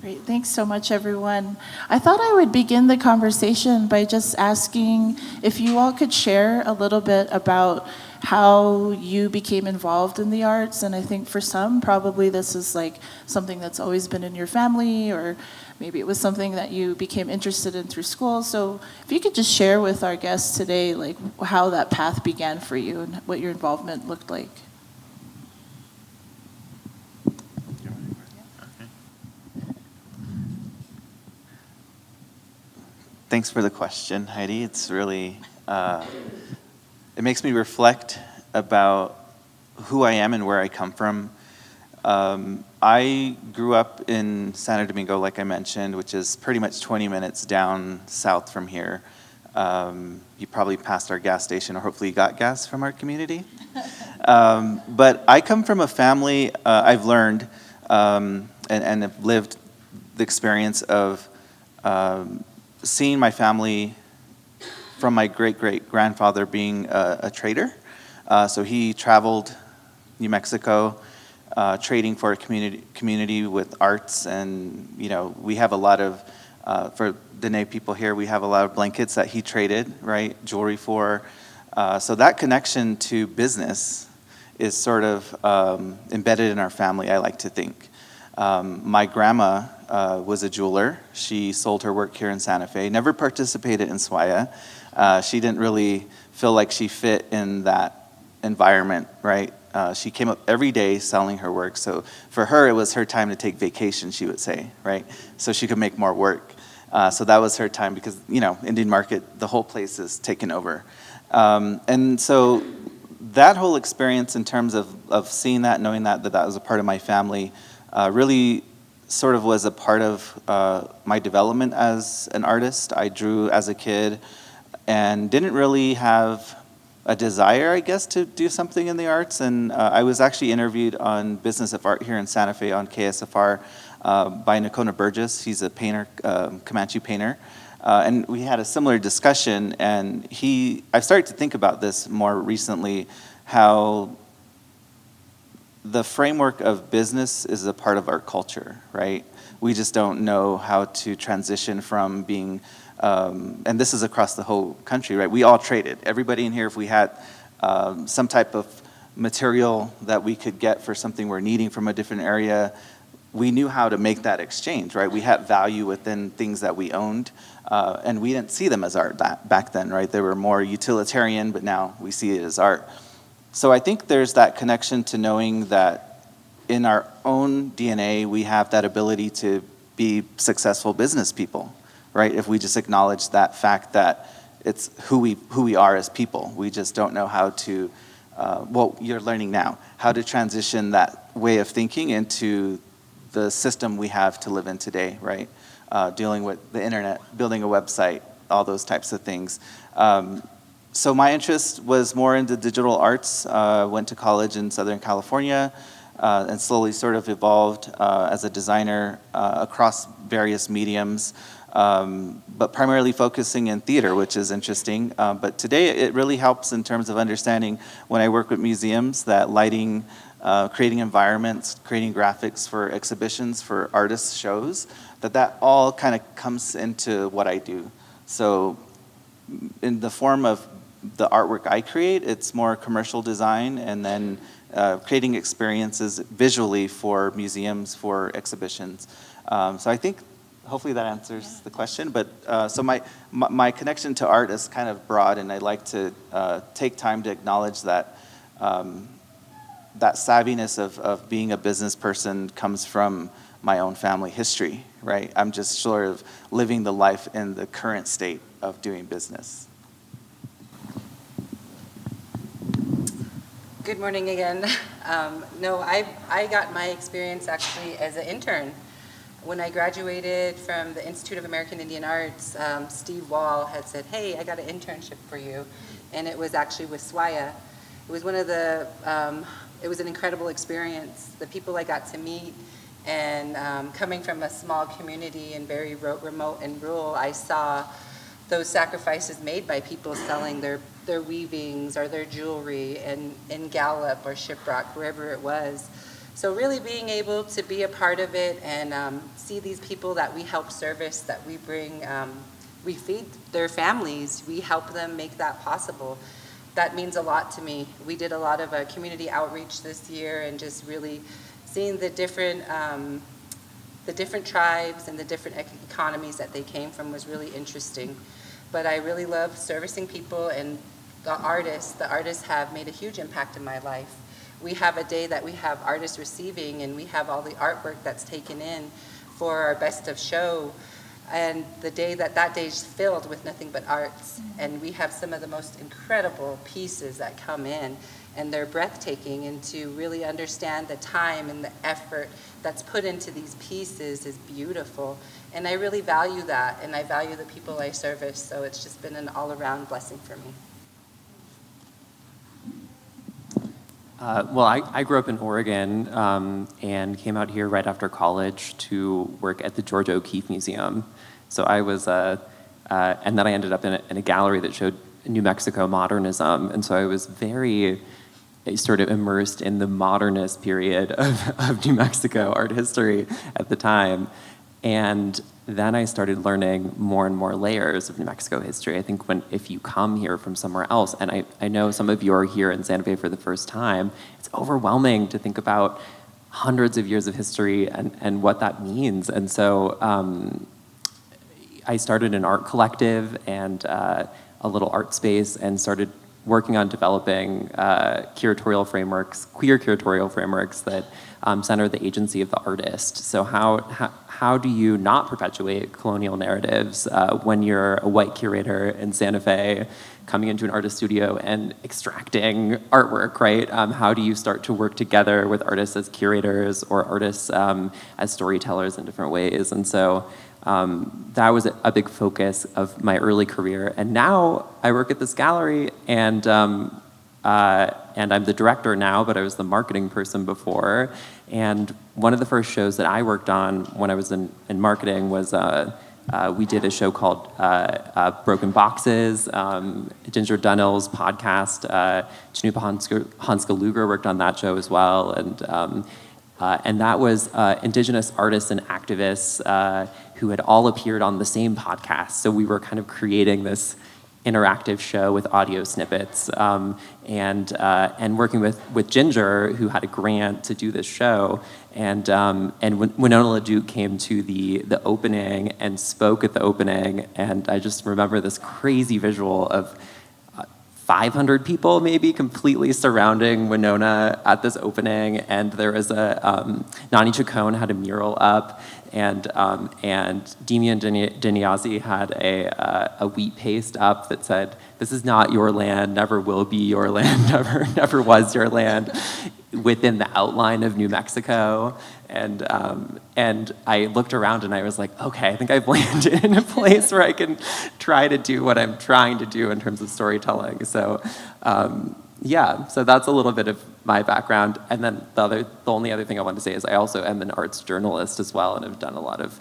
Great, thanks so much, everyone. I thought I would begin the conversation by just asking if you all could share a little bit about how you became involved in the arts. And I think for some, probably this is like something that's always been in your family, or maybe it was something that you became interested in through school. So if you could just share with our guests today, like how that path began for you and what your involvement looked like. Thanks for the question, Heidi. It's really, it makes me reflect about who I am and where I come from. I grew up in Santo Domingo, like I mentioned, which is pretty much 20 minutes down south from here. You probably passed our gas station, or hopefully you got gas from our community. But I come from a family, I've learned and have lived the experience of seeing my family from my great-great-grandfather being a trader. So he traveled New Mexico, trading for a community with arts, and we have a lot of, for Diné people here, we have a lot of blankets that he traded, right, jewelry for. So that connection to business is sort of embedded in our family, I like to think. My grandma was a jeweler. She sold her work here in Santa Fe, never participated in SWAIA. She didn't really feel like she fit in that environment, right? She came up every day selling her work. So for her, it was her time to take vacation, she would say, right? So she could make more work. So that was her time because, Indian market, the whole place is taken over. And so that whole experience in terms of seeing that, knowing that was a part of my family, really sort of was a part of my development as an artist. I drew as a kid and didn't really have a desire, I guess, to do something in the arts. And I was actually interviewed on Business of Art here in Santa Fe on KSFR by Nakona Burgess. He's a painter, Comanche painter. And we had a similar discussion, and I've started to think about this more recently, how the framework of business is a part of our culture, right? We just don't know how to transition from being, and this is across the whole country, right? We all traded. Everybody in here, if we had some type of material that we could get for something we're needing from a different area, we knew how to make that exchange, right? We had value within things that we owned, and we didn't see them as art back then, right? They were more utilitarian, but now we see it as art. So I think there's that connection to knowing that in our own DNA, we have that ability to be successful business people, right? If we just acknowledge that fact that it's who we are as people. We just don't know how to, well, you're learning now, how to transition that way of thinking into the system we have to live in today, right? Dealing with the internet, building a website, all those types of things. So my interest was more into digital arts. Went to college in Southern California and slowly sort of evolved as a designer across various mediums, but primarily focusing in theater, which is interesting. But today it really helps in terms of understanding when I work with museums that lighting, creating environments, creating graphics for exhibitions, for artists' shows, that all kind of comes into what I do. So in the form of the artwork I create, it's more commercial design, and then creating experiences visually for museums, for exhibitions. So I think hopefully that answers the question. But so my connection to art is kind of broad, and I like to take time to acknowledge that that savviness of being a business person comes from my own family history, right? I'm just sort of living the life in the current state of doing business. Good morning again. No, I got my experience actually as an intern. When I graduated from the Institute of American Indian Arts, Steve Wall had said, hey, I got an internship for you. And it was actually with SWAIA. It was it was an incredible experience. The people I got to meet, and coming from a small community and very remote and rural, I saw those sacrifices made by people selling their weavings or their jewelry in Gallup or Shiprock, wherever it was. So really being able to be a part of it and see these people that we help service, that we bring, we feed their families, we help them make that possible. That means a lot to me. We did a lot of community outreach this year, and just really seeing the different tribes and the different economies that they came from was really interesting. But I really love servicing people, and the artists have made a huge impact in my life. We have a day that we have artists receiving, and we have all the artwork that's taken in for our best of show. And the day that day is filled with nothing but arts. And we have some of the most incredible pieces that come in, and they're breathtaking. And to really understand the time and the effort that's put into these pieces is beautiful. And I really value that, and I value the people I service. So it's just been an all-around blessing for me. Well, I grew up in Oregon and came out here right after college to work at the Georgia O'Keeffe Museum. So I was, and then I ended up in a gallery that showed New Mexico modernism. And so I was very sort of immersed in the modernist period of New Mexico art history at the time. And then I started learning more and more layers of New Mexico history. I think if you come here from somewhere else, and I know some of you are here in Santa Fe for the first time, it's overwhelming to think about hundreds of years of history and what that means. And so I started an art collective and a little art space, and started working on developing curatorial frameworks, queer curatorial frameworks that center the agency of the artist. So how do you not perpetuate colonial narratives when you're a white curator in Santa Fe coming into an artist studio and extracting artwork, right? How do you start to work together with artists as curators or artists as storytellers in different ways? And so that was a big focus of my early career. And now I work at this gallery, and I'm the director now, but I was the marketing person before. And one of the first shows that I worked on when I was in marketing was we did a show called Broken Boxes. Ginger Dunnell's podcast, Chanupa Hanska Luger worked on that show as well. And that was Indigenous artists and activists who had all appeared on the same podcast. So we were kind of creating this interactive show with audio snippets, and working with Ginger, who had a grant to do this show, and when Winona LaDuke came to the opening and spoke at the opening, and I just remember this crazy visual of 500 people maybe completely surrounding Winona at this opening, and there was Nani Chacon had a mural up, and Demian Dinyazi had a wheat paste up that said, "This is not your land, never will be your land, never was your land," within the outline of New Mexico. And I looked around and I was like, okay, I think I've landed in a place where I can try to do what I'm trying to do in terms of storytelling. So yeah, so that's a little bit of my background. And then the only other thing I want to say is I also am an arts journalist as well, and have done a lot of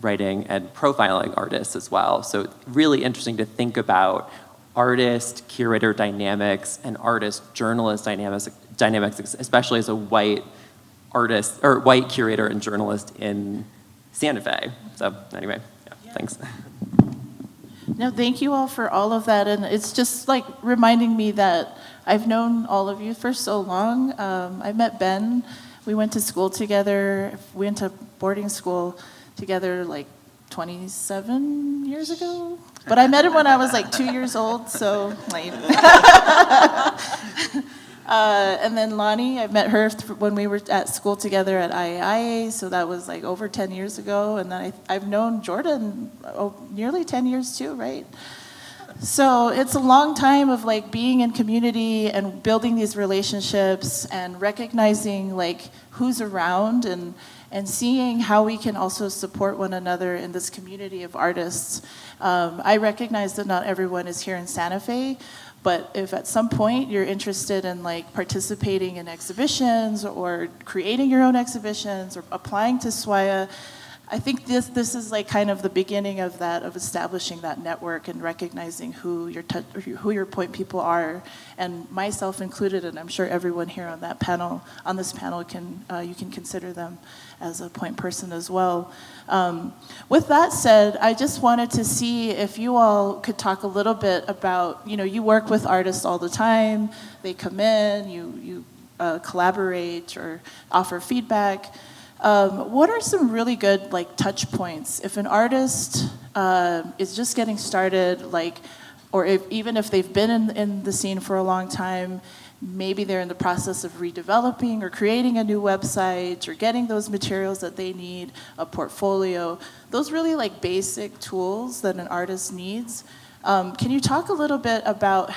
writing and profiling artists as well. So really interesting to think about artist-curator dynamics and artist-journalist dynamics, especially as a white artist or white curator and journalist in Santa Fe. So anyway, yeah. Thanks. No, thank you all for all of that, and it's just like reminding me that I've known all of you for so long. I met Ben. We went to school together. We went to boarding school together like 27 years ago. But I met him when I was like 2 years old, so like. And then Loni, I met her when we were at school together at IAIA, so that was like over 10 years ago. And then I've known Jordan nearly 10 years too, right? So it's a long time of like being in community and building these relationships and recognizing like who's around and seeing how we can also support one another in this community of artists. I recognize that not everyone is here in Santa Fe, but if at some point you're interested in like participating in exhibitions or creating your own exhibitions or applying to SWAIA, I think this is like kind of the beginning of that, of establishing that network and recognizing who your point people are, and myself included, and I'm sure everyone here on this panel can you can consider them as a point person as well. With that said, I just wanted to see if you all could talk a little bit about, you work with artists all the time. They come in, you collaborate or offer feedback. What are some really good touch points if an artist is just getting started, or even if they've been in the scene for a long time, maybe they're in the process of redeveloping or creating a new website or getting those materials that they need, a portfolio, those really basic tools that an artist needs. Can you talk a little bit about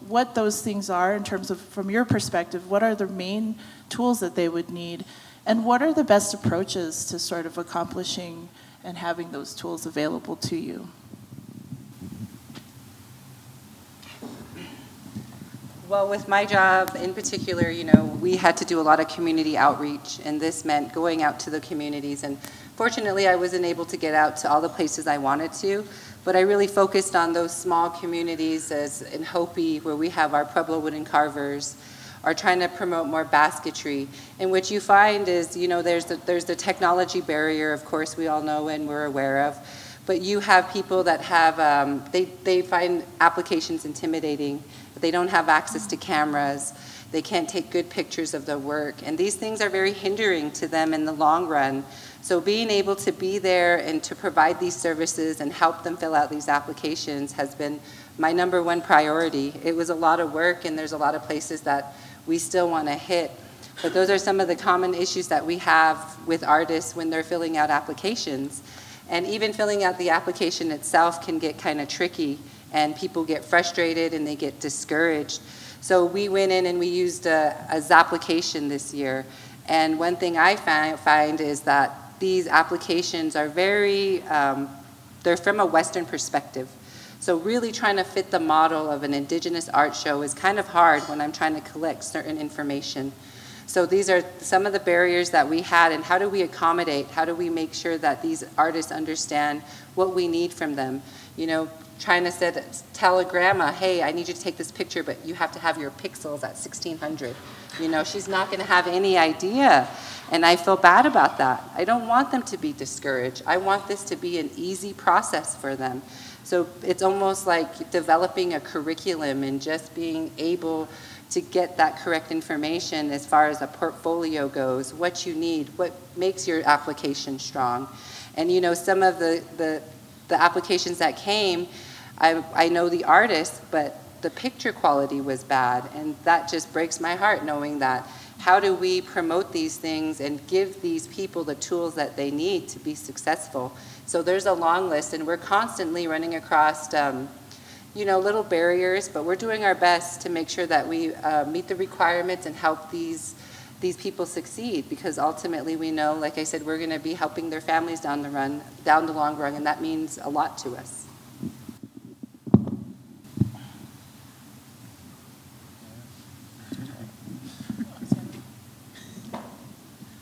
what those things are in terms of, from your perspective, what are the main tools that they would need? And what are the best approaches to sort of accomplishing and having those tools available to you? Well, with my job in particular, we had to do a lot of community outreach, and this meant going out to the communities. And fortunately, I wasn't able to get out to all the places I wanted to, but I really focused on those small communities, as in Hopi, where we have our Pueblo wooden carvers, are trying to promote more basketry. And what you find is, there's the technology barrier, of course, we all know and we're aware of, but you have people that have, they find applications intimidating. They don't have access to cameras. They can't take good pictures of their work. And these things are very hindering to them in the long run. So being able to be there and to provide these services and help them fill out these applications has been my #1 priority. It was a lot of work, and there's a lot of places that we still want to hit. But those are some of the common issues that we have with artists when they're filling out applications. And even filling out the application itself can get kind of tricky, and people get frustrated and they get discouraged. So we went in and we used a Zapplication this year. And one thing I find is that these applications are they're from a Western perspective. So really trying to fit the model of an Indigenous art show is kind of hard when I'm trying to collect certain information. So these are some of the barriers that we had, and how do we accommodate? How do we make sure that these artists understand what we need from them? Trying to tell a grandma, hey, I need you to take this picture, but you have to have your pixels at 1600. She's not going to have any idea. And I feel bad about that. I don't want them to be discouraged. I want this to be an easy process for them. So it's almost like developing a curriculum and just being able to get that correct information as far as a portfolio goes, what you need, what makes your application strong. And some of the applications that came, I know the artist, but the picture quality was bad, and that just breaks my heart knowing that. How do we promote these things and give these people the tools that they need to be successful? So there's a long list, and we're constantly running across little barriers, but we're doing our best to make sure that we meet the requirements and help these people succeed, because ultimately we know, like I said, we're going to be helping their families down the long run, and that means a lot to us.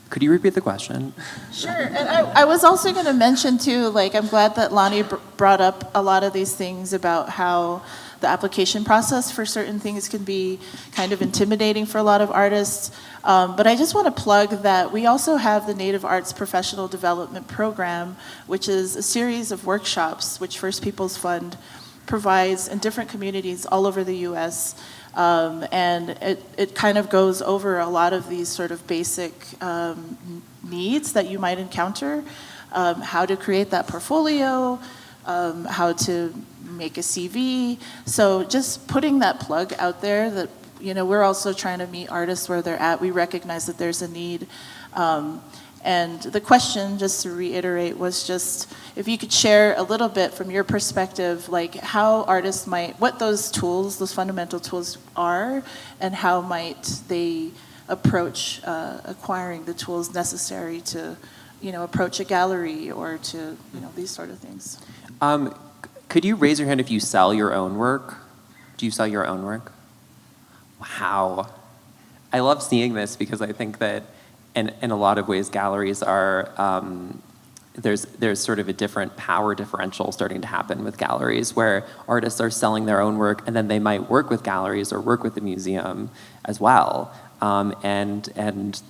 Could you repeat the question? Sure, and I was also going to mention too, I'm glad that Loni brought up a lot of these things about how the application process for certain things can be kind of intimidating for a lot of artists. But I just want to plug that we also have the Native Arts Professional Development Program, which is a series of workshops which First Peoples Fund provides in different communities all over the U.S. And it kind of goes over a lot of these sort of basic needs that you might encounter, how to create that portfolio, how to make a CV. So just putting that plug out there that, we're also trying to meet artists where they're at. We recognize that there's a need. And the question, just to reiterate, was just if you could share a little bit from your perspective, how artists what those tools, those fundamental tools are, and how might they approach acquiring the tools necessary to, approach a gallery or to, these sort of things. Could you raise your hand if you sell your own work? Do you sell your own work? Wow. I love seeing this because I think that in a lot of ways, galleries are there's sort of a different power differential starting to happen with galleries, where artists are selling their own work, and then they might work with galleries or work with the museum as well, and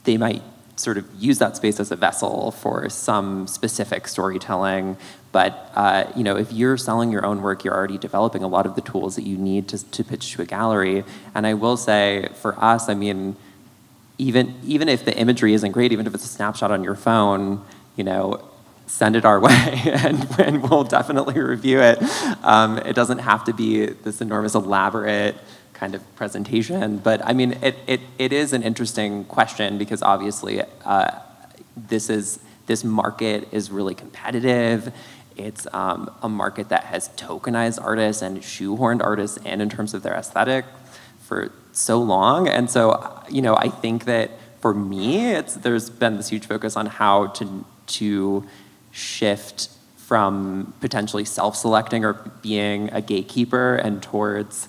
they might sort of use that space as a vessel for some specific storytelling. But if you're selling your own work, you're already developing a lot of the tools that you need to pitch to a gallery. And I will say, for us, I mean, even if the imagery isn't great, even if it's a snapshot on your phone, send it our way, and we'll definitely review it. It doesn't have to be this enormous, elaborate kind of presentation, but I mean, it is an interesting question, because obviously this market is really competitive. It's a market that has tokenized artists and shoehorned artists in terms of their aesthetic for so long. And so, I think that for me, there's been this huge focus on how to shift from potentially self-selecting or being a gatekeeper and towards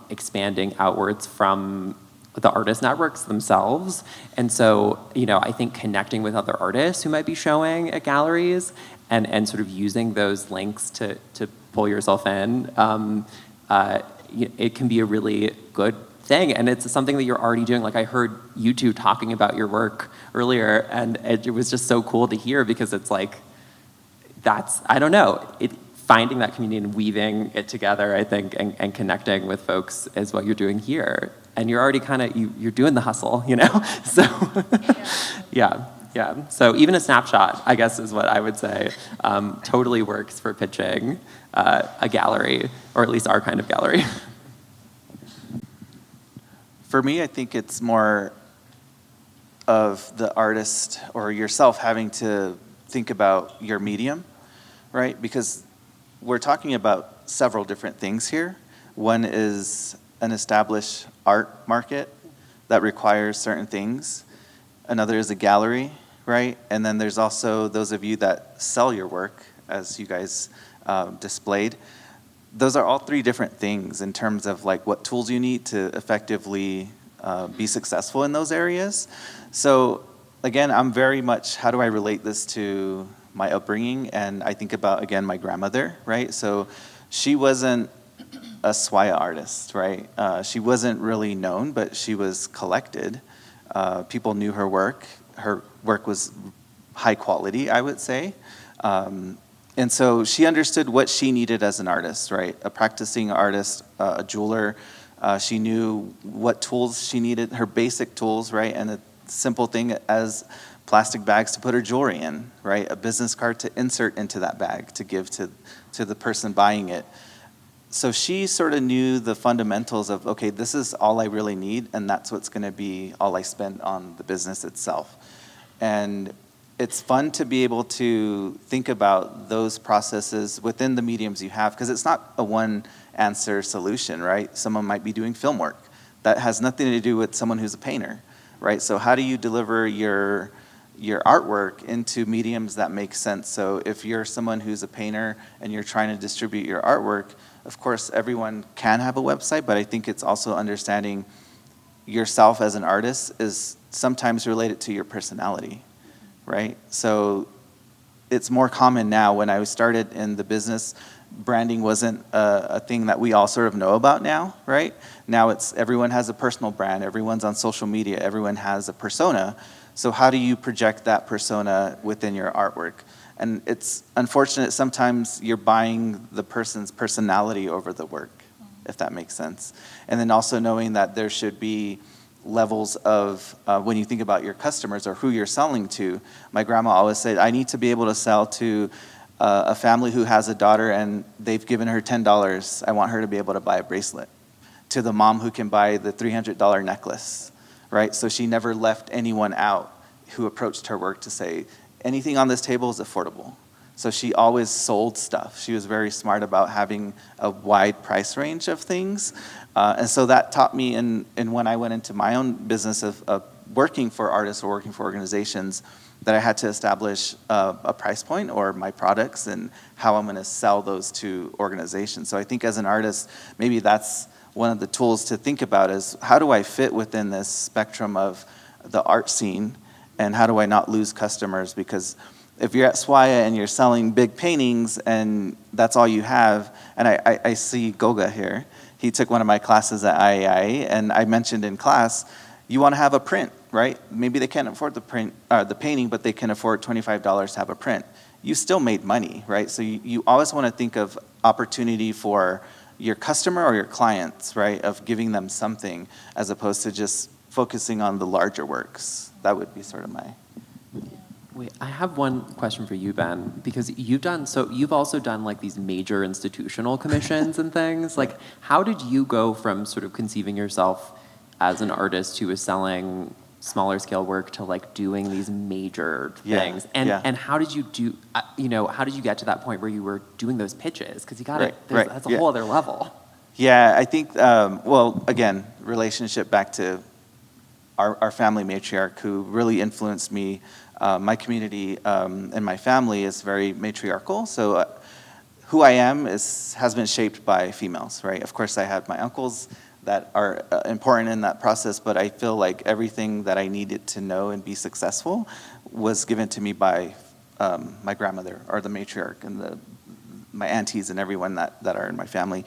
expanding outwards from the artist networks themselves. And so, I think connecting with other artists who might be showing at galleries and sort of using those links to pull yourself in, it can be a really good thing. And it's something that you're already doing. Like, I heard you two talking about your work earlier, and it was just so cool to hear, because it's like, I don't know, finding that community and weaving it together, I think, and connecting with folks is what you're doing here. And you're already kind of, you're doing the hustle, So, yeah. So even a snapshot, I guess, is what I would say, totally works for pitching a gallery, or at least our kind of gallery. For me, I think it's more of the artist or yourself having to think about your medium, right? Because we're talking about several different things here. One is an established art market that requires certain things. Another is a gallery, right? And then there's also those of you that sell your work, as you guys displayed. Those are all three different things in terms of like what tools you need to effectively be successful in those areas. So again, I'm very much, how do I relate this to my upbringing? And I think about, again, my grandmother, right? So she wasn't a SWAIA artist, right? She wasn't really known, but she was collected. People knew her work. Her work was high quality, I would say. And so she understood what she needed as an artist, right? A practicing artist, a jeweler. She knew what tools she needed, her basic tools, right? And a simple thing as plastic bags to put her jewelry in, right? A business card to insert into that bag to give to the person buying it. So she sort of knew the fundamentals of, okay, this is all I really need, and that's what's going to be all I spend on the business itself. And it's fun to be able to think about those processes within the mediums you have, because it's not a one-answer solution, right? Someone might be doing film work. That has nothing to do with someone who's a painter, right? So how do you deliver your artwork into mediums that make sense? So if you're someone who's a painter and you're trying to distribute your artwork, of course, everyone can have a website, but I think it's also understanding yourself as an artist is sometimes related to your personality, right? So it's more common now. When I started in the business, branding wasn't a thing that we all sort of know about now, right? Now it's everyone has a personal brand, everyone's on social media, everyone has a persona. So how do you project that persona within your artwork? And it's unfortunate sometimes you're buying the person's personality over the work, if that makes sense. And then also knowing that there should be levels of, when you think about your customers or who you're selling to, my grandma always said, I need to be able to sell to a family who has a daughter and they've given her $10. I want her to be able to buy a bracelet. To the mom who can buy the $300 necklace, right? So she never left anyone out who approached her work to say, anything on this table is affordable. So she always sold stuff. She was very smart about having a wide price range of things. And so that taught me, in when I went into my own business of working for artists or working for organizations, that I had to establish a price point or my products and how I'm going to sell those to organizations. So I think as an artist, maybe that's one of the tools to think about is how do I fit within this spectrum of the art scene, and how do I not lose customers? Because if you're at SWAIA and you're selling big paintings and that's all you have, and I see Goga here. He took one of my classes at IAI, and I mentioned in class, you want to have a print, right? Maybe they can't afford the painting, but they can afford $25 to have a print. You still made money, right? So you always want to think of opportunity for your customer or your clients, right? Of giving them something as opposed to just focusing on the larger works. That would be sort of my... Wait, I have one question for you, Ben, because you've also done like these major institutional commissions and things. Like, how did you go from sort of conceiving yourself as an artist who was selling smaller scale work to like doing these major things? And how did you do, how did you get to that point where you were doing those pitches? Because you got it, that's a whole other level. Yeah, I think, well, again, relationship back to our family matriarch who really influenced me. My community and my family is very matriarchal, so who I am has been shaped by females, right? Of course, I have my uncles that are important in that process, but I feel like everything that I needed to know and be successful was given to me by my grandmother, or the matriarch, and my aunties and everyone that are in my family.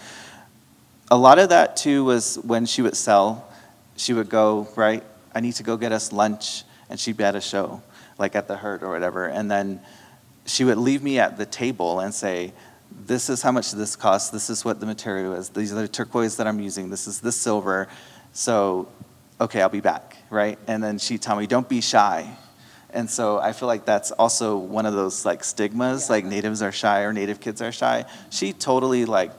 A lot of that, too, was when she would sell, she would go, right, I need to go get us lunch, and she'd be at a show, like at the Hurt or whatever, and then she would leave me at the table and say, this is how much this costs, this is what the material is, these are the turquoise that I'm using, this is the silver, so, okay, I'll be back, right? And then she'd tell me, don't be shy. And so I feel like that's also one of those like stigmas, like natives are shy or native kids are shy. She totally like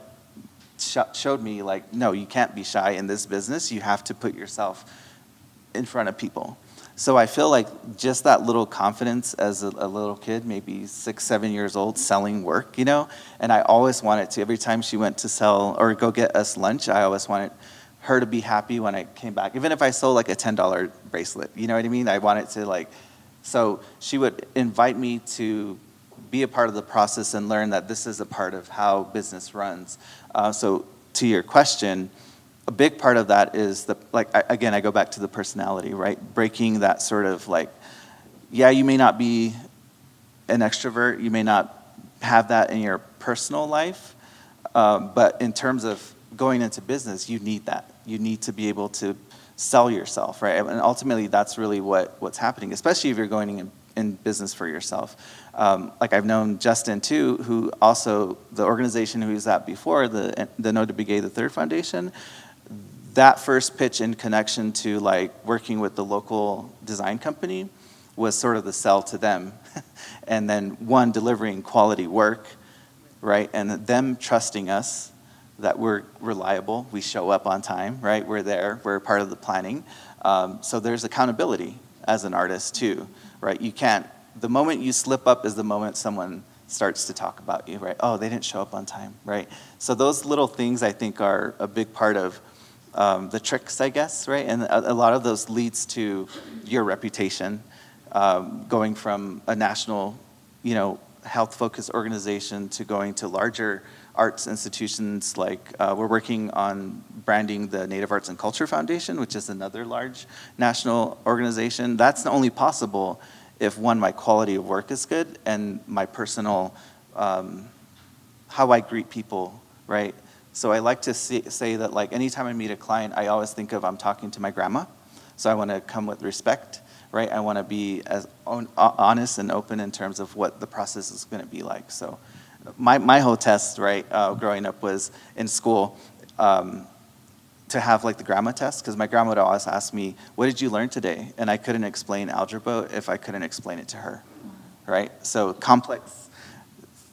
showed me like, no, you can't be shy in this business, you have to put yourself in front of people. So I feel like just that little confidence as a little kid, maybe 6, 7 years old, selling work, and I always wanted to, every time she went to sell or go get us lunch, I always wanted her to be happy when I came back, even if I sold like a $10 bracelet, you know what I mean? I wanted to like, so she would invite me to be a part of the process and learn that this is a part of how business runs. So to your question, a big part of that is again, I go back to the personality, right? Breaking that sort of like, yeah, you may not be an extrovert, you may not have that in your personal life, but in terms of going into business, you need that. You need to be able to sell yourself, right? And ultimately, that's really what's happening, especially if you're going in business for yourself. Like I've known Justin too, who also, the organization who he was at before, the No to Be Gay, the Third Foundation, that first pitch in connection to like working with the local design company was sort of the sell to them. And then one, delivering quality work, right? And them trusting us that we're reliable, we show up on time, right? We're there, we're part of the planning. So there's accountability as an artist too, right? You can't, the moment you slip up is the moment someone starts to talk about you, right? Oh, they didn't show up on time, right? So those little things I think are a big part of the tricks, I guess, right? And a lot of those leads to your reputation, going from a national, health-focused organization to going to larger arts institutions. Like we're working on branding the Native Arts and Culture Foundation, which is another large national organization. That's only possible if, one, my quality of work is good, and my personal, how I greet people, right? So I like to say that like anytime I meet a client, I always think of I'm talking to my grandma. So I want to come with respect, right? I want to be as honest and open in terms of what the process is going to be like. So my whole test, right, growing up was in school to have like the grandma test, because my grandma would always ask me, what did you learn today? And I couldn't explain algebra if I couldn't explain it to her, right? So complex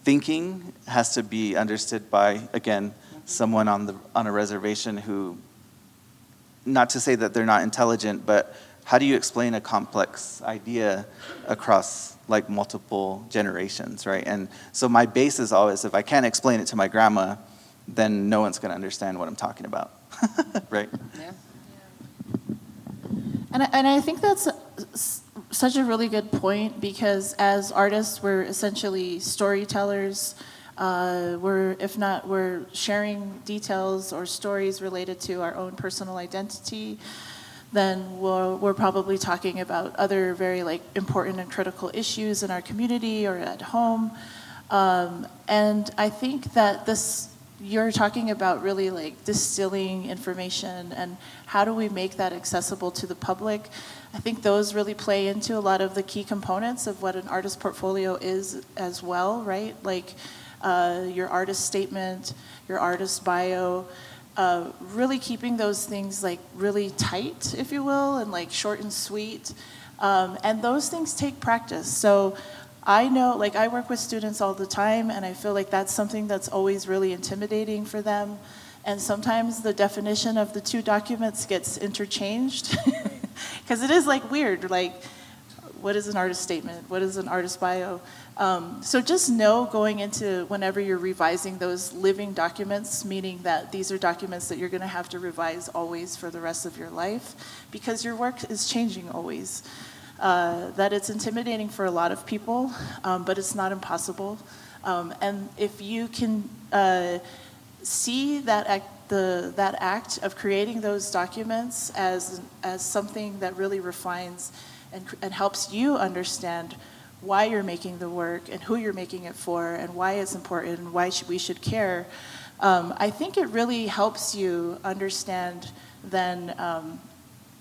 thinking has to be understood by, again, someone on a reservation who, not to say that they're not intelligent, but how do you explain a complex idea across like multiple generations, right? And so my base is always, if I can't explain it to my grandma, then no one's going to understand what I'm talking about, right? Yeah. And I think that's such a really good point, because as artists, we're essentially storytellers. We're sharing details or stories related to our own personal identity. then we're probably talking about other very like important and critical issues in our community or at home. And I think that you're talking about really like distilling information and how do we make that accessible to the public. I think those really play into a lot of the key components of what an artist portfolio is as well, right? Like your artist statement, your artist bio, really keeping those things like really tight, if you will, and like short and sweet. And those things take practice. So I know, like I work with students all the time, and I feel like that's something that's always really intimidating for them. And sometimes the definition of the two documents gets interchanged. Because it is like weird, like what is an artist statement? What is an artist bio? So just know going into whenever you're revising those living documents, meaning that these are documents that you're gonna have to revise always for the rest of your life, because your work is changing always. That it's intimidating for a lot of people, but it's not impossible. And if you can see that act of creating those documents as something that really refines and helps you understand why you're making the work and who you're making it for and why it's important and why we should care, I think it really helps you understand then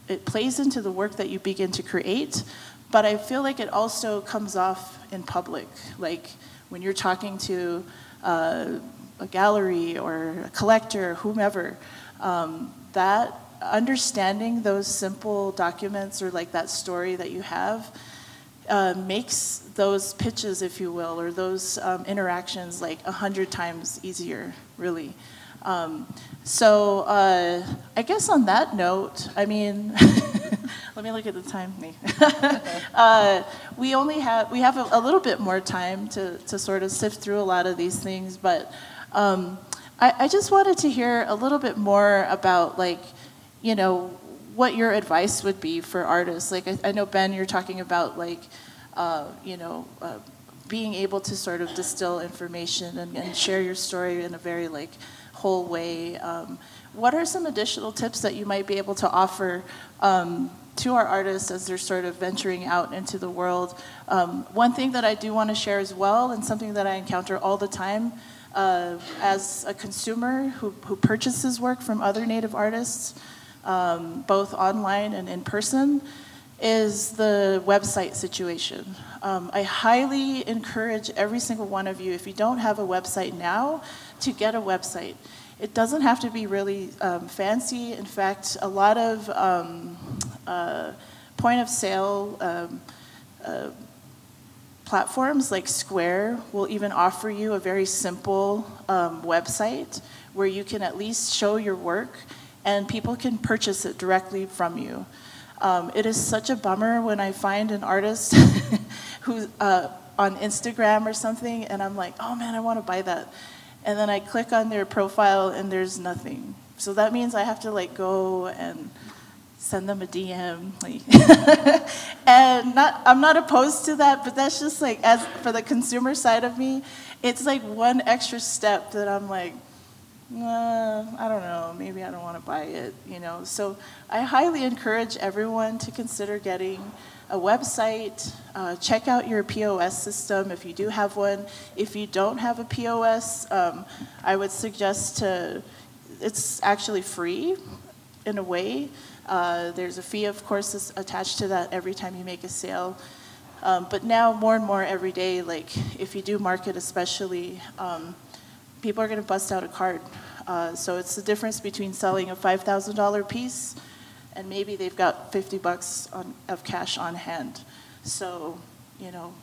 it plays into the work that you begin to create, but I feel like it also comes off in public, like when you're talking to a gallery or a collector, whomever, that understanding those simple documents or like that story that you have makes those pitches, if you will, or those interactions like 100 times easier, really. So I guess on that note, I mean, let me look at the time. We have a little bit more time to sort of sift through a lot of these things, but I just wanted to hear a little bit more about like, you know, what your advice would be for artists. Like I know, Ben, you're talking about like, you know, being able to sort of distill information and share your story in a very like whole way. What are some additional tips that you might be able to offer to our artists as they're sort of venturing out into the world? One thing that I do want to share as well, and something that I encounter all the time as a consumer who purchases work from other Native artists, both online and in person, is the website situation. I highly encourage every single one of you, if you don't have a website now, to get a website. It doesn't have to be really fancy. In fact, a lot of point of sale platforms like Square will even offer you a very simple website where you can at least show your work and people can purchase it directly from you. It is such a bummer when I find an artist who's on Instagram or something and I'm like, oh man, I want to buy that. And then I click on their profile and there's nothing. So that means I have to like go and send them a DM. And I'm not opposed to that, but that's just like, as for the consumer side of me, it's like one extra step that I'm like, I don't know, maybe I don't want to buy it, you know. So I highly encourage everyone to consider getting a website. Check out your POS system if you do have one. If you don't have a POS, I would suggest it's actually free in a way. There's a fee, of course, that's attached to that every time you make a sale. But now more and more every day, like if you do market especially, people are going to bust out a card. So it's the difference between selling a $5,000 piece and maybe they've got $50 of cash on hand. So, you know,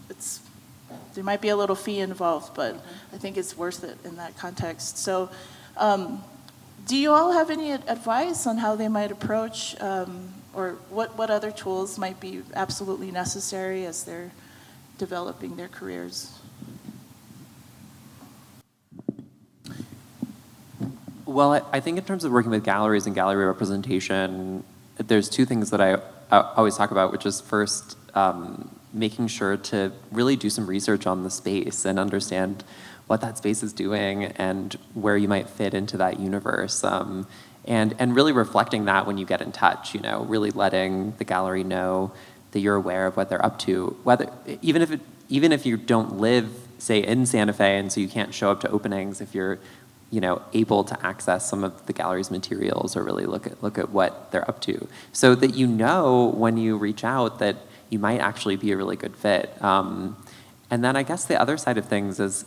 there might be a little fee involved, but I think it's worth it in that context. So do you all have any advice on how they might approach or what other tools might be absolutely necessary as they're developing their careers? Well, I think in terms of working with galleries and gallery representation, there's two things that I always talk about, which is first, making sure to really do some research on the space and understand what that space is doing and where you might fit into that universe. and really reflecting that when you get in touch, you know, really letting the gallery know that you're aware of what they're up to, whether even if you don't live, say, in Santa Fe, and so you can't show up to openings, if you're, you know, able to access some of the gallery's materials or really look at what they're up to, so that you know when you reach out that you might actually be a really good fit. And then I guess the other side of things is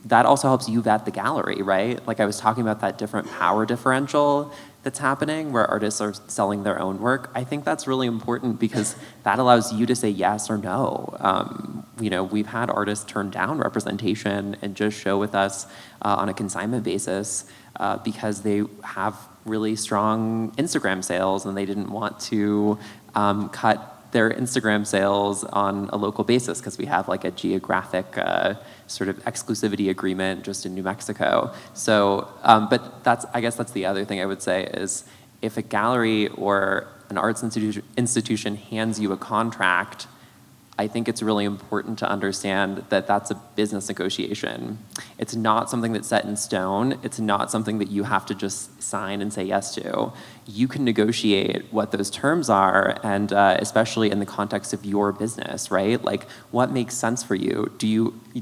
that also helps you vet the gallery, right? Like I was talking about that different power differential that's happening where artists are selling their own work. I think that's really important because that allows you to say yes or no. You know, we've had artists turn down representation and just show with us on a consignment basis because they have really strong Instagram sales and they didn't want to cut their Instagram sales on a local basis because we have like a geographic sort of exclusivity agreement just in New Mexico. So, but I guess that's the other thing I would say is if a gallery or an arts institution hands you a contract, I think it's really important to understand that that's a business negotiation. It's not something that's set in stone. It's not something that you have to just sign and say yes to. You can negotiate what those terms are, and especially in the context of your business, right? Like, what makes sense for you?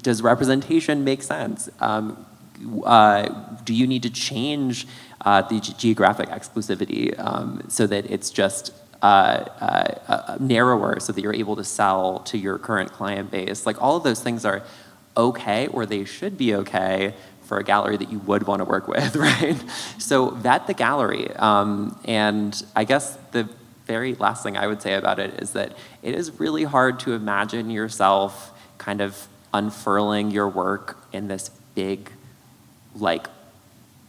Does representation make sense? Do you need to change the geographic exclusivity so that it's just narrower so that you're able to sell to your current client base? Like all of those things are okay, or they should be okay for a gallery that you would want to work with, right? So vet the gallery. And I guess the very last thing I would say about it is that it is really hard to imagine yourself kind of unfurling your work in this big, like,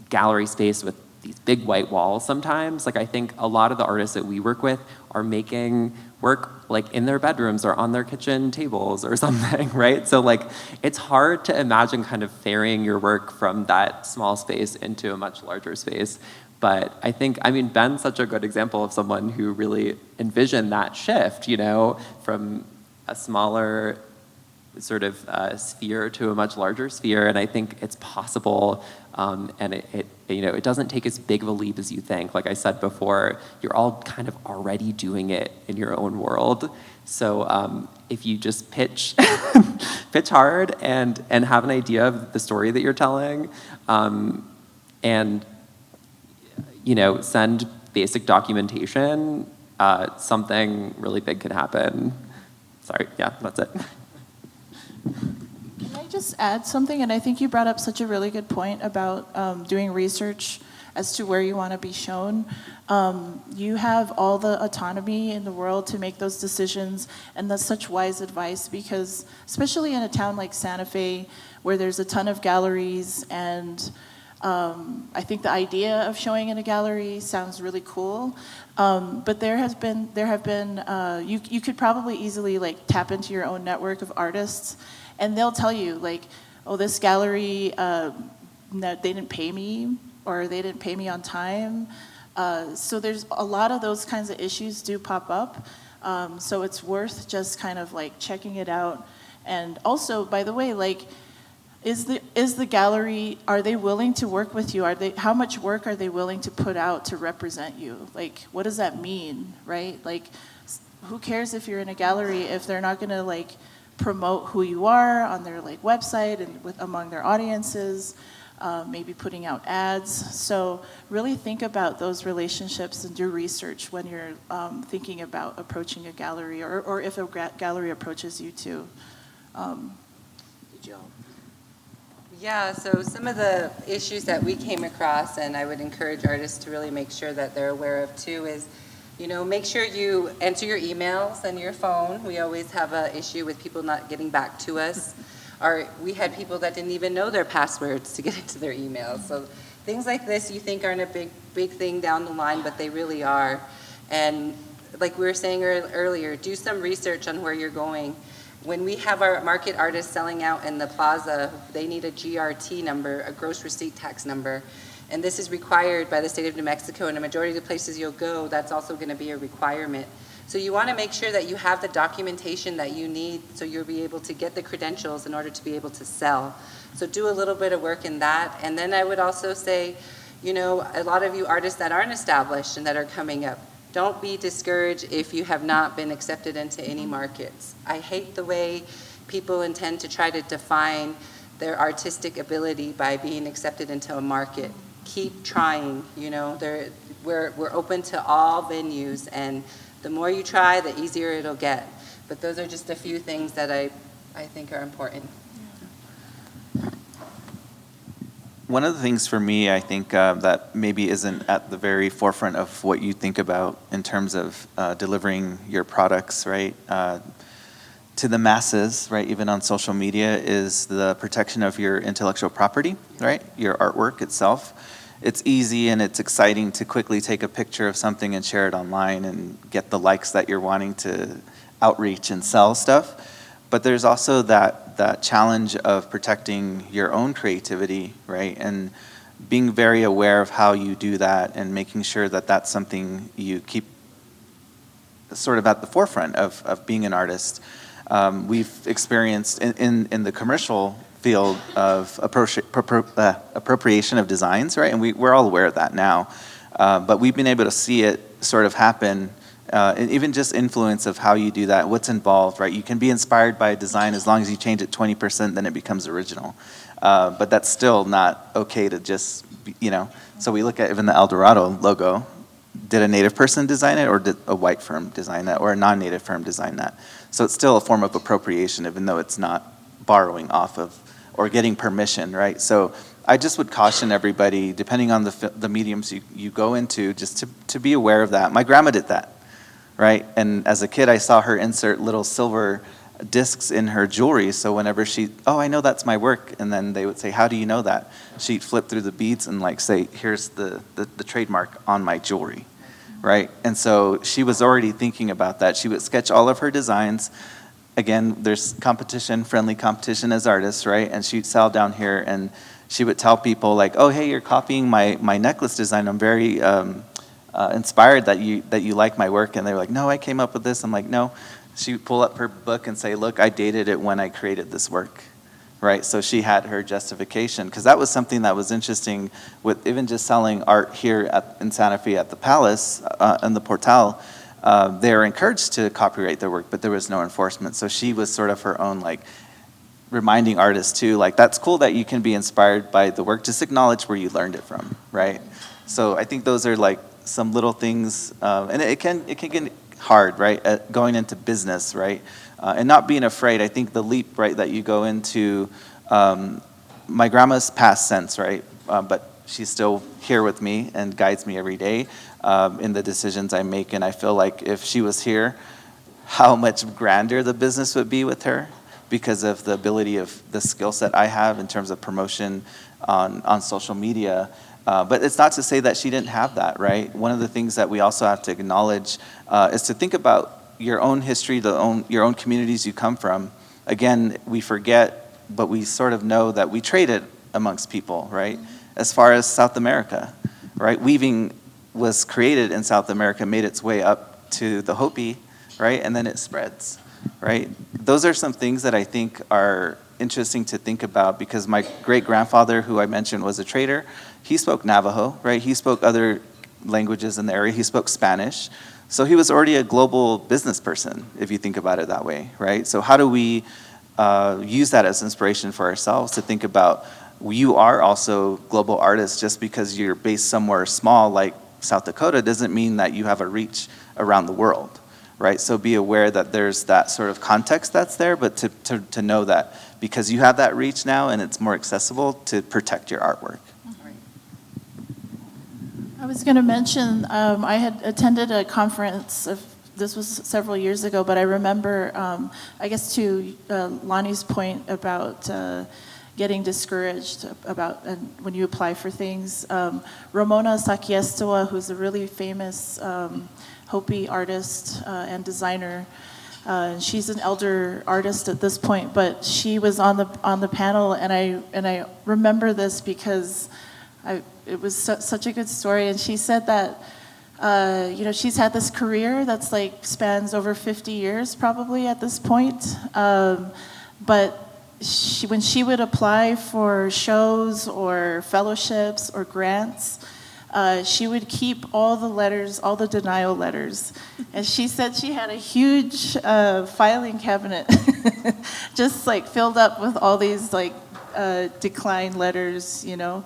gallery space with these big white walls sometimes. Like I think a lot of the artists that we work with are making work like in their bedrooms or on their kitchen tables or something, right? So like it's hard to imagine kind of ferrying your work from that small space into a much larger space. But I think, I mean, Ben's such a good example of someone who really envisioned that shift, you know, from a smaller sort of sphere to a much larger sphere, and I think it's possible, and it you know, it doesn't take as big of a leap as you think. Like I said before, you're all kind of already doing it in your own world. So if you just pitch hard and have an idea of the story that you're telling, and you know, send basic documentation, something really big could happen. Sorry, yeah, that's it. Can I just add something? And I think you brought up such a really good point about doing research as to where you want to be shown. You have all the autonomy in the world to make those decisions, and that's such wise advice because, especially in a town like Santa Fe, where there's a ton of galleries, and I think the idea of showing in a gallery sounds really cool. But there have been you could probably easily like tap into your own network of artists, and they'll tell you like, oh, this gallery, they didn't pay me, or they didn't pay me on time. So there's a lot of those kinds of issues do pop up. So it's worth just kind of like checking it out. And also, by the way, like, is the gallery, are they willing to work with you? How much work are they willing to put out to represent you? Like, what does that mean, right? Like, who cares if you're in a gallery if they're not gonna like promote who you are on their like website and among their audiences, maybe putting out ads. So really think about those relationships and do research when you're thinking about approaching a gallery, or if a gallery approaches you too. Did you all? Yeah, so some of the issues that we came across, and I would encourage artists to really make sure that they're aware of too, is, you know, make sure you enter your emails and your phone. We always have an issue with people not getting back to us. Or we had people that didn't even know their passwords to get into their emails. So things like this you think aren't a big thing down the line, but they really are. And like we were saying earlier, do some research on where you're going. When we have our market artists selling out in the plaza, they need a GRT number, a gross receipt tax number. And this is required by the state of New Mexico, and a majority of the places you'll go, that's also going to be a requirement. So you want to make sure that you have the documentation that you need so you'll be able to get the credentials in order to be able to sell. So do a little bit of work in that. And then I would also say, you know, a lot of you artists that aren't established and that are coming up, don't be discouraged if you have not been accepted into any markets. I hate the way people intend to try to define their artistic ability by being accepted into a market. Keep trying, you know, we're open to all venues, and the more you try, the easier it'll get. But those are just a few things that I think are important. One of the things for me, I think that maybe isn't at the very forefront of what you think about in terms of delivering your products, right, to the masses, right, even on social media, is the protection of your intellectual property, right, your artwork itself. It's easy and it's exciting to quickly take a picture of something and share it online and get the likes that you're wanting to outreach and sell stuff. But there's also that challenge of protecting your own creativity, right? And being very aware of how you do that and making sure that that's something you keep sort of at the forefront of being an artist. We've experienced in the commercial field of appropriation of designs, right? And we're all aware of that now. But we've been able to see it sort of happen. And even just influence of how you do that, what's involved, right? You can be inspired by a design as long as you change it 20%, then it becomes original. But that's still not okay to just, you know. So we look at even the El Dorado logo. Did a native person design it, or did a white firm design that, or a non-native firm design that? So it's still a form of appropriation, even though it's not borrowing off of or getting permission, right? So I just would caution everybody, depending on the mediums you go into, just to be aware of that. My grandma did that. Right, and as a kid, I saw her insert little silver discs in her jewelry. So whenever I know that's my work, and then they would say, "How do you know that?" She'd flip through the beads and like say, "Here's the trademark on my jewelry," right? And so she was already thinking about that. She would sketch all of her designs. Again, there's friendly competition as artists, right? And she'd sell down here, and she would tell people like, "Oh, hey, you're copying my necklace design. I'm very inspired that you like my work." And they were like, "No, I came up with this." I'm like, "No." She would pull up her book and say, "Look, I dated it when I created this work," right? So she had her justification, because that was something that was interesting with even just selling art here in Santa Fe at the Palace in the Portal. They were encouraged to copyright their work, but there was no enforcement. So she was sort of her own like reminding artists too, like, that's cool that you can be inspired by the work. Just acknowledge where you learned it from, right? So I think those are like some little things, and it can get hard, right, at going into business, right, and not being afraid. I think the leap, right, that you go into, my grandma's passed since, right, but she's still here with me and guides me every day in the decisions I make, and I feel like if she was here, how much grander the business would be with her, because of the ability of the skill set I have in terms of promotion on social media. But it's not to say that she didn't have that, right? One of the things that we also have to acknowledge is to think about your own history, your own communities you come from. Again, we forget, but we sort of know that we traded amongst people, right? As far as South America, right? Weaving was created in South America, made its way up to the Hopi, right? And then it spreads, right? Those are some things that I think are interesting to think about, because my great-grandfather, who I mentioned was a trader, he spoke Navajo, right? He spoke other languages in the area. He spoke Spanish. So he was already a global business person, if you think about it that way, right? So how do we use that as inspiration for ourselves to think about, you are also global artists. Just because you're based somewhere small like South Dakota doesn't mean that you have a reach around the world, right? So be aware that there's that sort of context that's there, but to know that because you have that reach now and it's more accessible, to protect your artwork. I was going to mention, I had attended a conference, this was several years ago, but I remember, I guess to Loni's point about getting discouraged about when you apply for things. Ramona Sakiestewa, who's a really famous Hopi artist and designer, she's an elder artist at this point, but she was on the panel, and I remember this because it was such a good story. And she said that she's had this career that's like spans over 50 years probably at this point, but when she would apply for shows or fellowships or grants, she would keep all the letters, all the denial letters. And she said she had a huge filing cabinet just like filled up with all these like decline letters, you know.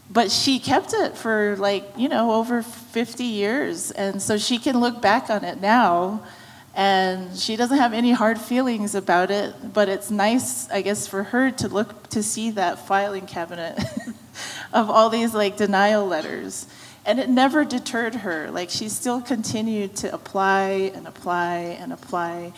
But she kept it for like, you know, over 50 years. And so she can look back on it now and she doesn't have any hard feelings about it. But it's nice, I guess, for her to look to see that filing cabinet of all these like denial letters. And it never deterred her. Like she still continued to apply and apply and apply.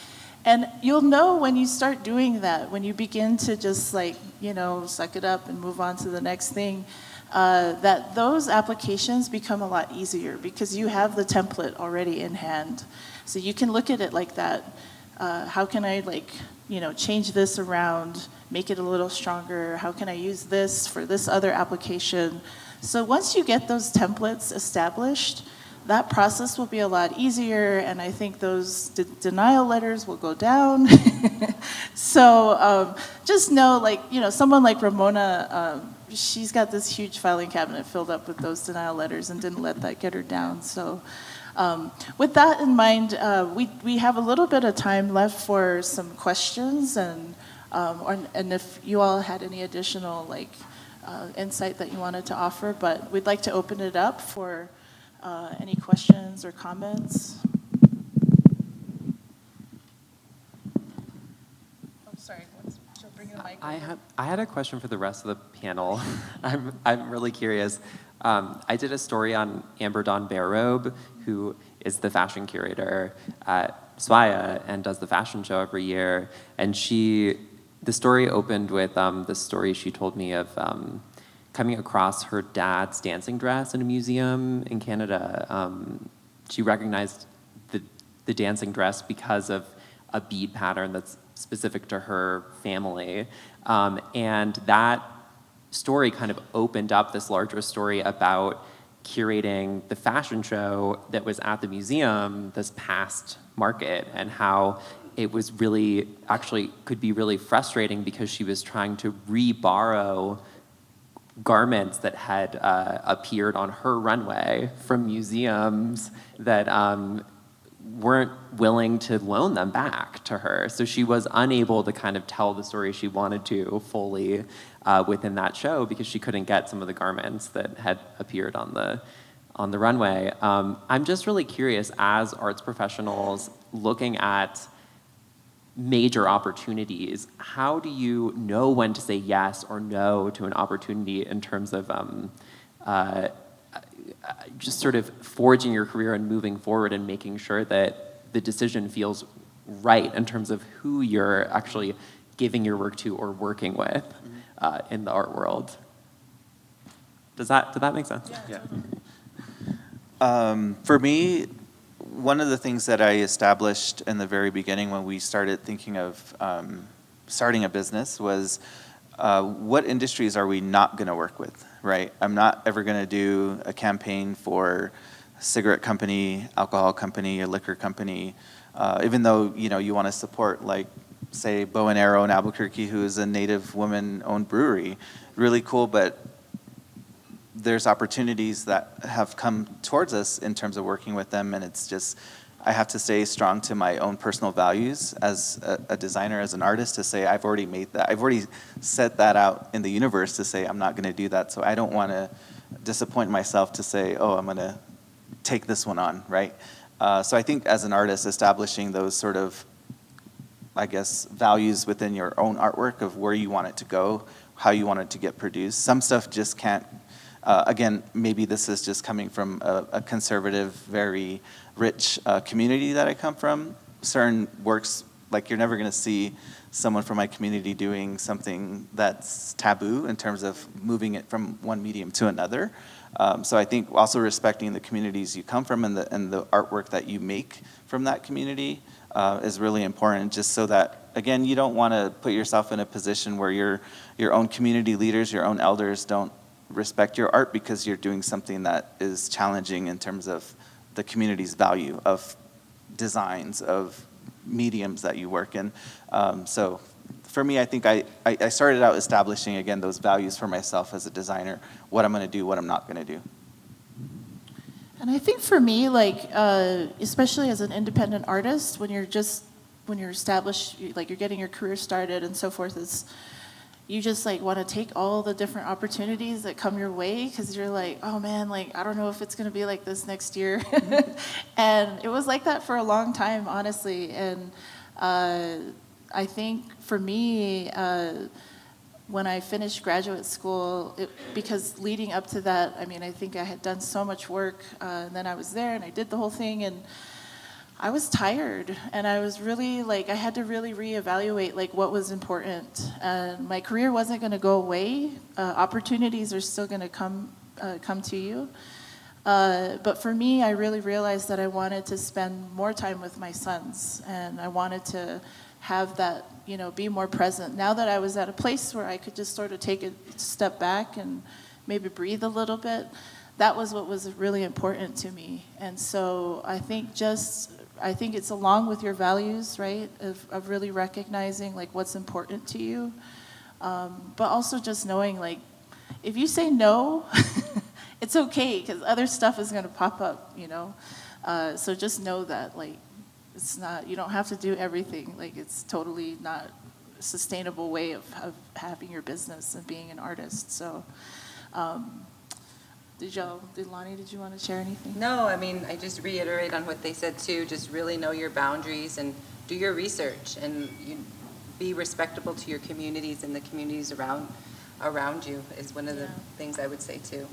And you'll know when you start doing that, when you begin to just like, you know, suck it up and move on to the next thing, that those applications become a lot easier because you have the template already in hand. So you can look at it like that. How can I like, you know, change this around, make it a little stronger? How can I use this for this other application? So once you get those templates established, that process will be a lot easier, and I think those denial letters will go down. So just know, like, you know, someone like Ramona, she's got this huge filing cabinet filled up with those denial letters and didn't let that get her down. So with that in mind, we have a little bit of time left for some questions, and if you all had any additional like insight that you wanted to offer, but we'd like to open it up for any questions or comments. Oh, sorry. She'll bring the mic. I had a question for the rest of the panel. I'm really curious. I did a story on Amber Dawn Barerobe, who is the fashion curator at SWAIA and does the fashion show every year. And the story opened with this story she told me of coming across her dad's dancing dress in a museum in Canada. She recognized the dancing dress because of a bead pattern that's specific to her family. And that story kind of opened up this larger story about curating the fashion show that was at the museum this past market, and how it was really, actually could be really frustrating because she was trying to re-borrow garments that had appeared on her runway from museums that weren't willing to loan them back to her. So she was unable to kind of tell the story she wanted to fully within that show because she couldn't get some of the garments that had appeared on the runway. I'm just really curious, as arts professionals looking at major opportunities, how do you know when to say yes or no to an opportunity in terms of just sort of forging your career and moving forward and making sure that the decision feels right in terms of who you're actually giving your work to or working with in the art world? Did that make sense? Yeah. For me, one of the things that I established in the very beginning when we started thinking of starting a business was what industries are we not going to work with, right? I'm not ever going to do a campaign for a cigarette company, alcohol company, a liquor company, even though, you know, you want to support, like, say, Bow and Arrow in Albuquerque, who is a Native woman-owned brewery. Really cool, but there's opportunities that have come towards us in terms of working with them, and it's just, I have to stay strong to my own personal values as a designer, as an artist, to say I've already made that. I've already set that out in the universe to say I'm not going to do that, so I don't want to disappoint myself to say, oh, I'm going to take this one on, right? So I think as an artist, establishing those sort of, I guess, values within your own artwork of where you want it to go, how you want it to get produced. Some stuff just can't, again, maybe this is just coming from a conservative, very rich community that I come from. Certain works, like, you're never going to see someone from my community doing something that's taboo in terms of moving it from one medium to another. So I think also respecting the communities you come from and the artwork that you make from that community is really important, just so that, again, you don't want to put yourself in a position where your own community leaders, your own elders don't respect your art because you're doing something that is challenging in terms of the community's value of designs, of mediums that you work in. So for me, I think I started out establishing, again, those values for myself as a designer, what I'm going to do, what I'm not going to do. And I think for me, like, especially as an independent artist, when you're established, like you're getting your career started and so forth, you just like want to take all the different opportunities that come your way, because you're like, oh man, like I don't know if it's going to be like this next year. And it was like that for a long time, honestly. And I think for me, when I finished graduate school, because leading up to that, I mean, I think I had done so much work, and then I was there and I did the whole thing, and I was tired, and I was really like, I had to really reevaluate like what was important. And my career wasn't going to go away. Opportunities are still going to come to you. But for me, I really realized that I wanted to spend more time with my sons, and I wanted to have that, you know, be more present. Now that I was at a place where I could just sort of take a step back and maybe breathe a little bit, that was what was really important to me. And so I think it's along with your values, right, of really recognizing like what's important to you, but also just knowing like if you say no, it's okay, because other stuff is going to pop up, you know. So just know that like it's not, you don't have to do everything. Like it's totally not a sustainable way of having your business and being an artist. So. Loni, did you want to share anything? No, I mean, I just reiterate on what they said too. Just really know your boundaries and do your research, and be respectable to your communities and the communities around you is one of the things I would say too.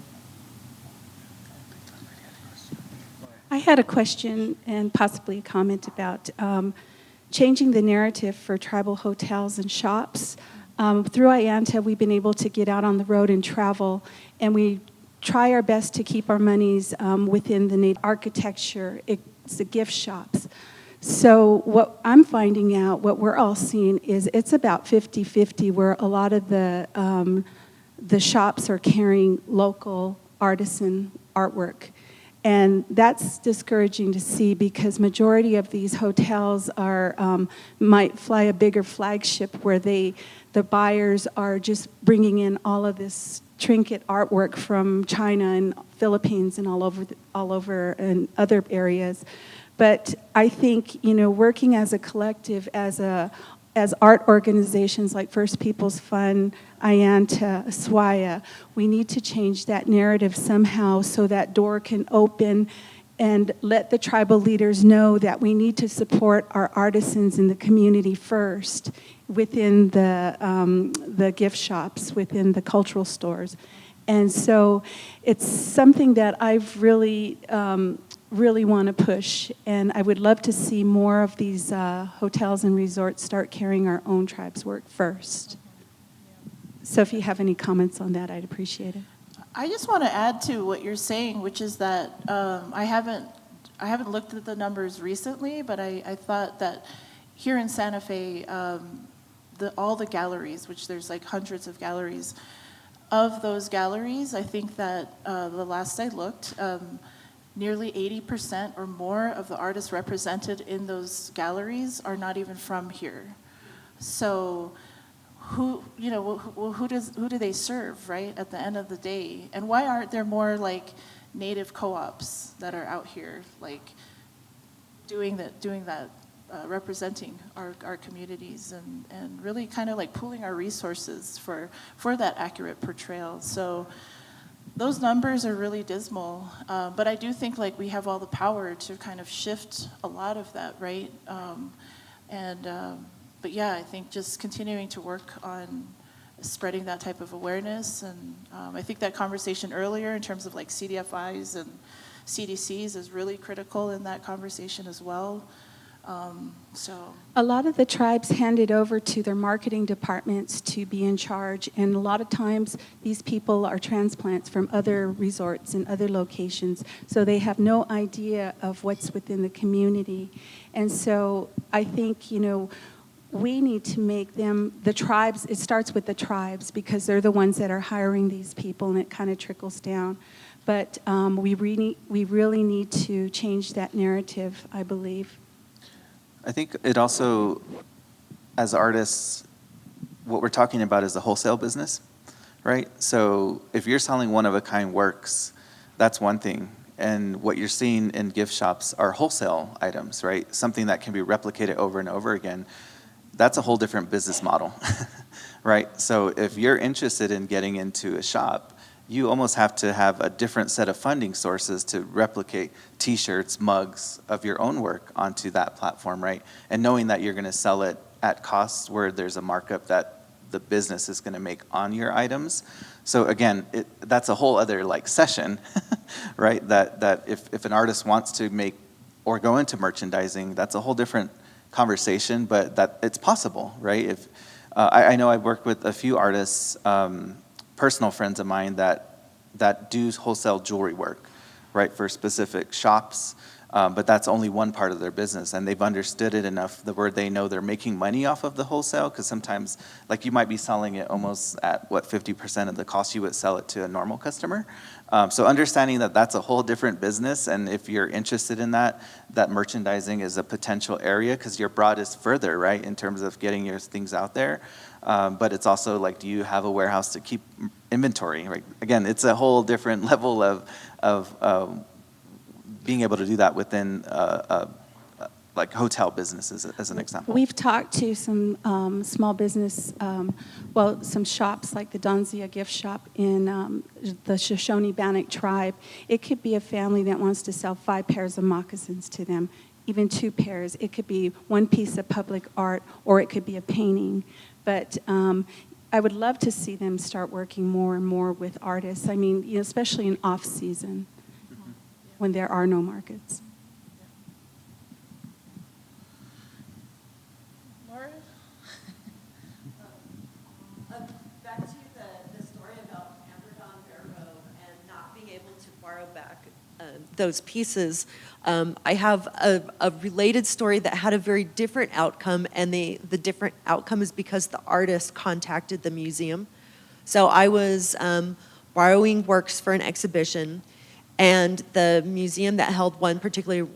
I had a question and possibly a comment about changing the narrative for tribal hotels and shops. Through IANTA, we've been able to get out on the road and travel, and we try our best to keep our monies within the native architecture. It's the gift shops. So what I'm finding out, what we're all seeing, is it's about 50-50, where a lot of the shops are carrying local artisan artwork. And that's discouraging to see, because majority of these hotels might fly a bigger flagship where the buyers are just bringing in all of this trinket artwork from China and Philippines and all over and other areas. But I think, you know, working as a collective, as art organizations like First Peoples Fund, IANTA, SWAIA, we need to change that narrative somehow so that door can open and let the tribal leaders know that we need to support our artisans in the community first, within the gift shops, within the cultural stores. And so it's something that I've really want to push, and I would love to see more of these hotels and resorts start carrying our own tribe's work first. So if you have any comments on that, I'd appreciate it. I just want to add to what you're saying, which is that I haven't looked at the numbers recently, but I thought that here in Santa Fe, all the galleries, which there's like hundreds of galleries, of those galleries, I think that the last I looked, nearly 80% or more of the artists represented in those galleries are not even from here. So who do they serve, right, at the end of the day? And why aren't there more like native co-ops that are out here, like doing that, representing our communities and really kind of like pooling our resources for that accurate portrayal? So those numbers are really dismal, but I do think like we have all the power to kind of shift a lot of that, right? But yeah, I think just continuing to work on spreading that type of awareness, and I think that conversation earlier in terms of like CDFIs and CDCs is really critical in that conversation as well. A lot of the tribes handed over to their marketing departments to be in charge, and a lot of times these people are transplants from other resorts and other locations, so they have no idea of what's within the community. And so I think, you know, we need to make them, the tribes, it starts with the tribes because they're the ones that are hiring these people, and it kind of trickles down. But we really need to change that narrative, I believe. I think it also, as artists, what we're talking about is the wholesale business, right? So if you're selling one-of-a-kind works, that's one thing. And what you're seeing in gift shops are wholesale items, right? Something that can be replicated over and over again. That's a whole different business model, right? So if you're interested in getting into a shop, you almost have to have a different set of funding sources to replicate t-shirts, mugs of your own work onto that platform, right? And knowing that you're going to sell it at cost where there's a markup that the business is going to make on your items. So again, that's a whole other like session, right? That if an artist wants to make or go into merchandising, that's a whole different conversation, but that it's possible, right? If I know I've worked with a few artists, personal friends of mine that do wholesale jewelry work, right, for specific shops, but that's only one part of their business, and they've understood it enough where they know they're making money off of the wholesale, because sometimes, like, you might be selling it almost at, 50% of the cost you would sell it to a normal customer. So understanding that that's a whole different business, and if you're interested in that merchandising is a potential area, because your broad is further, right, in terms of getting your things out there. But it's also like, do you have a warehouse to keep inventory? Right? Again, it's a whole different level of being able to do that within like hotel businesses, as an example. We've talked to some small business, some shops like the Donzia gift shop in the Shoshone-Bannock tribe. It could be a family that wants to sell 5 pairs of moccasins to them, even 2 pairs. It could be one piece of public art, or it could be a painting. But I would love to see them start working more and more with artists. I mean, especially in off-season, when there are no markets. Laura? Back to the story about Amber Barrow and not being able to borrow back those pieces. I have a related story that had a very different outcome, and the different outcome is because the artist contacted the museum. So I was borrowing works for an exhibition, and the museum that held one particular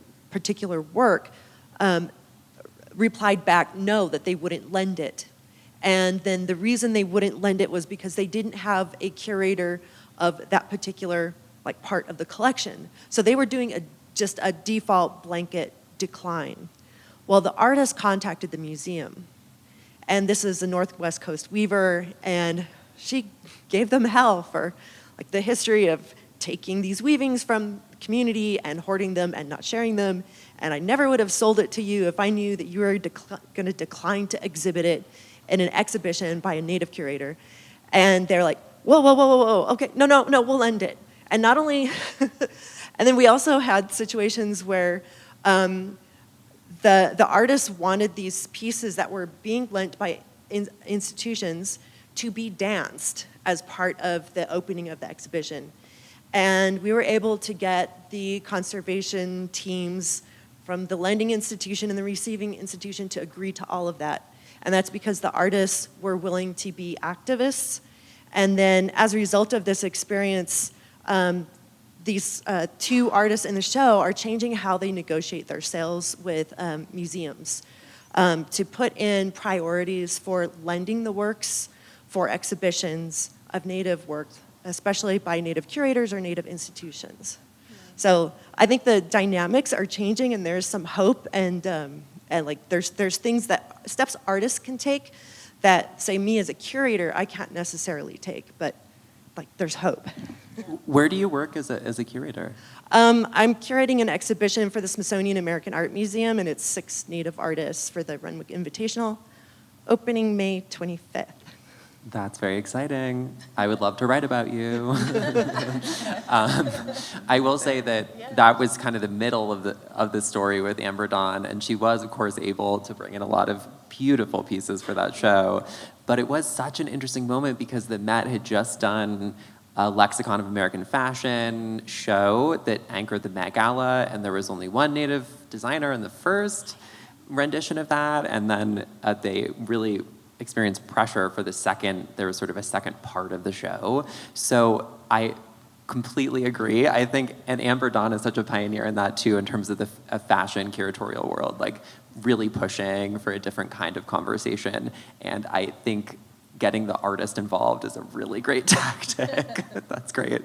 work replied back no, that they wouldn't lend it. And then the reason they wouldn't lend it was because they didn't have a curator of that particular part of the collection. So they were doing just a default blanket decline. Well, the artist contacted the museum, and this is a Northwest Coast weaver, and she gave them hell for the history of taking these weavings from the community and hoarding them and not sharing them. And I never would have sold it to you if I knew that you were going to decline to exhibit it in an exhibition by a Native curator. And they're like, whoa, okay, no, we'll lend it. And not only, and then we also had situations where the artists wanted these pieces that were being lent by institutions to be danced as part of the opening of the exhibition. And we were able to get the conservation teams from the lending institution and the receiving institution to agree to all of that. And that's because the artists were willing to be activists. And then as a result of this experience, these 2 artists in the show are changing how they negotiate their sales with museums to put in priorities for lending the works for exhibitions of Native work, especially by Native curators or Native institutions. So I think the dynamics are changing, and there's some hope, and there's things steps artists can take that, say, me as a curator, I can't necessarily take, but there's hope. Where do you work as a curator? I'm curating an exhibition for the Smithsonian American Art Museum, and it's 6 Native artists for the Renwick Invitational, opening May 25th. That's very exciting. I would love to write about you. I will say that was kind of the middle of the story with Amber Dawn, and she was, of course, able to bring in a lot of beautiful pieces for that show. But it was such an interesting moment because the Met had just done a Lexicon of American Fashion show that anchored the Met Gala, and there was only one Native designer in the first rendition of that, and then they really experienced pressure for the second. There was sort of a second part of the show. So I completely agree. I think, and Amber Dawn is such a pioneer in that too, in terms of the fashion curatorial world, really pushing for a different kind of conversation. And I think getting the artist involved is a really great tactic. That's great.